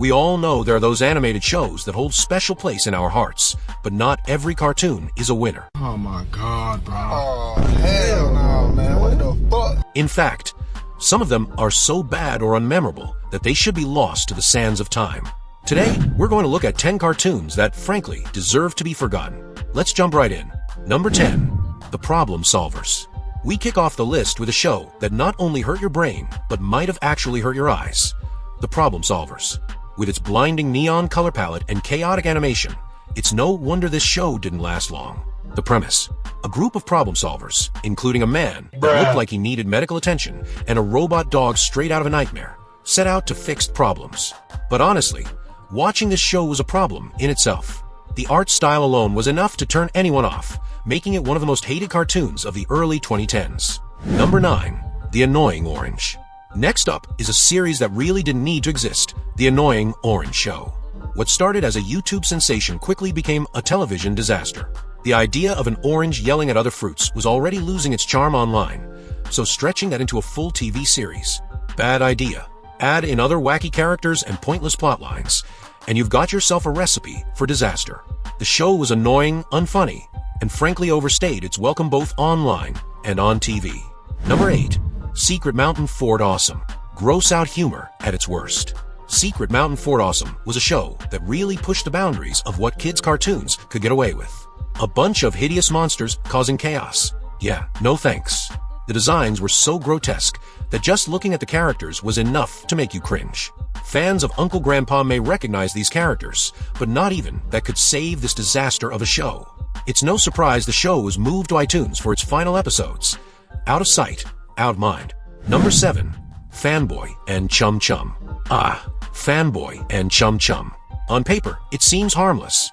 We all know there are those animated shows that hold special place in our hearts, but not every cartoon is a winner. Oh my God, bro. Oh, hell no, man. What the fuck? In fact, some of them are so bad or unmemorable that they should be lost to the sands of time. Today, we're going to look at 10 cartoons that, frankly, deserve to be forgotten. Let's jump right in. Number 10. The Problem Solvers. We kick off the list with a show that not only hurt your brain, but might have actually hurt your eyes. The Problem Solvers. With its blinding neon color palette and chaotic animation, it's no wonder this show didn't last long. The premise. A group of problem solvers, including a man that looked like he needed medical attention and a robot dog straight out of a nightmare, set out to fix problems. But honestly, watching this show was a problem in itself. The art style alone was enough to turn anyone off, making it one of the most hated cartoons of the early 2010s. Number 9. The Annoying Orange. Next up is a series that really didn't need to exist, The Annoying Orange Show. What started as a YouTube sensation quickly became a television disaster. The idea of an orange yelling at other fruits was already losing its charm online, so stretching that into a full TV series. Bad idea. Add in other wacky characters and pointless plot lines, and you've got yourself a recipe for disaster. The show was annoying, unfunny, and frankly overstayed its welcome both online and on TV. Number 8. Secret Mountain Fort Awesome. Gross out humor at its worst. Secret Mountain Fort Awesome was a show that really pushed the boundaries of what kids' cartoons could get away with. A bunch of hideous monsters causing chaos. Yeah, no thanks. The designs were so grotesque that just looking at the characters was enough to make you cringe. Fans of Uncle Grandpa may recognize these characters, but not even that could save this disaster of a show. It's no surprise the show was moved to iTunes for its final episodes. Out of sight, out of mind. Number 7. Fanboy and Chum Chum. Fanboy and Chum Chum. On paper, it seems harmless.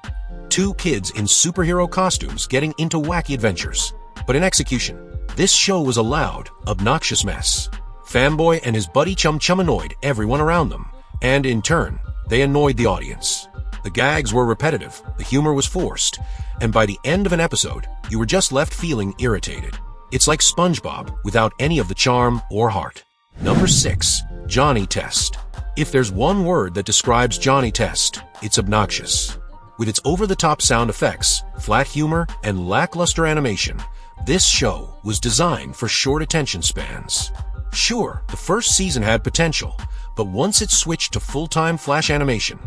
Two kids in superhero costumes getting into wacky adventures. But in execution, this show was a loud, obnoxious mess. Fanboy and his buddy Chum Chum annoyed everyone around them, and in turn, they annoyed the audience. The gags were repetitive, the humor was forced, and by the end of an episode, you were just left feeling irritated. It's like SpongeBob without any of the charm or heart. Number 6. Johnny Test. If there's one word that describes Johnny Test, it's obnoxious. With its over-the-top sound effects, flat humor, and lackluster animation, this show was designed for short attention spans. Sure, the first season had potential, but once it switched to full-time flash animation,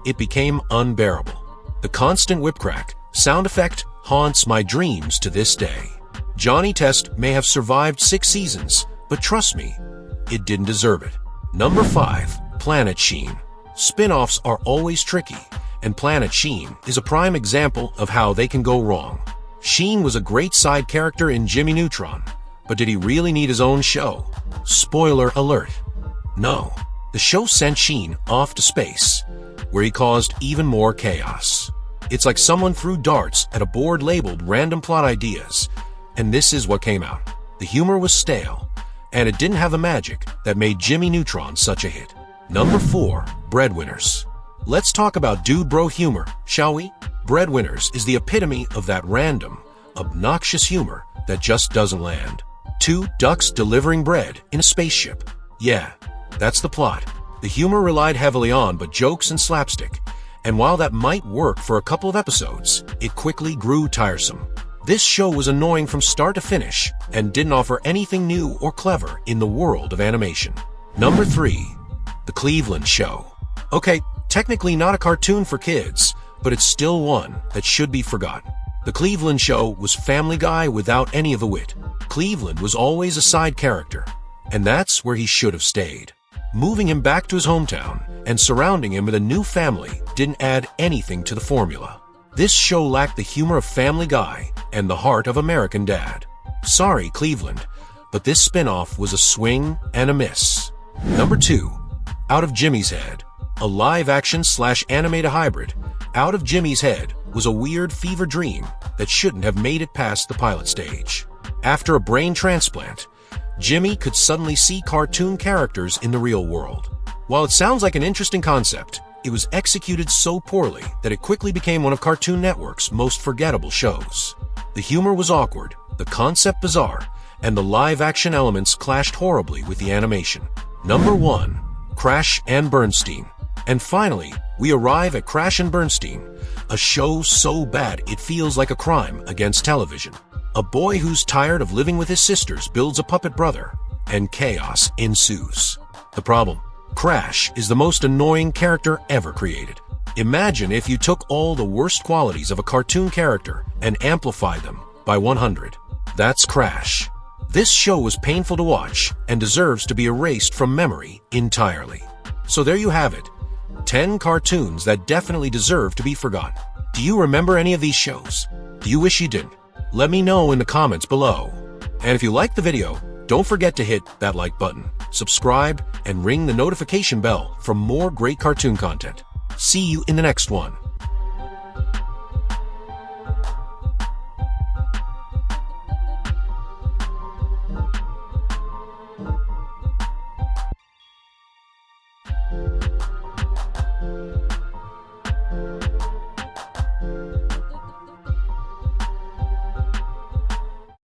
it became unbearable. The constant whip crack sound effect haunts my dreams to this day. Johnny Test may have survived 6 seasons, but trust me, it didn't deserve it. Number 5. Planet Sheen. Spin-offs are always tricky, and Planet Sheen is a prime example of how they can go wrong. Sheen was a great side character in Jimmy Neutron, but did he really need his own show? Spoiler alert. No. The show sent Sheen off to space, where he caused even more chaos. It's like someone threw darts at a board labeled random plot ideas, and this is what came out. The humor was stale, and it didn't have the magic that made Jimmy Neutron such a hit. Number 4. Breadwinners. Let's talk about dude bro humor, shall we? Breadwinners is the epitome of that random, obnoxious humor that just doesn't land. 2 ducks delivering bread in a spaceship. Yeah, that's the plot. The humor relied heavily on but jokes and slapstick, and while that might work for a couple of episodes, it quickly grew tiresome. This show was annoying from start to finish and didn't offer anything new or clever in the world of animation. Number 3. The Cleveland Show. Okay, technically not a cartoon for kids, but it's still one that should be forgotten. The Cleveland Show was Family Guy without any of the wit. Cleveland was always a side character, and that's where he should have stayed. Moving him back to his hometown and surrounding him with a new family didn't add anything to the formula. This show lacked the humor of Family Guy and the heart of American Dad. Sorry, Cleveland, but this spin-off was a swing and a miss. Number 2. Out of Jimmy's Head. A live-action / animated hybrid, Out of Jimmy's Head was a weird fever dream that shouldn't have made it past the pilot stage. After a brain transplant, Jimmy could suddenly see cartoon characters in the real world. While it sounds like an interesting concept, it was executed so poorly that it quickly became one of Cartoon Network's most forgettable shows. The humor was awkward, the concept bizarre, and the live-action elements clashed horribly with the animation. Number 1. Crash and Bernstein. And finally, we arrive at Crash and Bernstein, a show so bad it feels like a crime against television. A boy who's tired of living with his sisters builds a puppet brother, and chaos ensues. The problem? Crash is the most annoying character ever created. Imagine if you took all the worst qualities of a cartoon character and amplified them by 100. That's Crash. This show was painful to watch and deserves to be erased from memory entirely. So there you have it. 10 cartoons that definitely deserve to be forgotten. Do you remember any of these shows? Do you wish you didn't? Let me know in the comments below. And if you liked the video, don't forget to hit that like button, subscribe, and ring the notification bell for more great cartoon content. See you in the next one.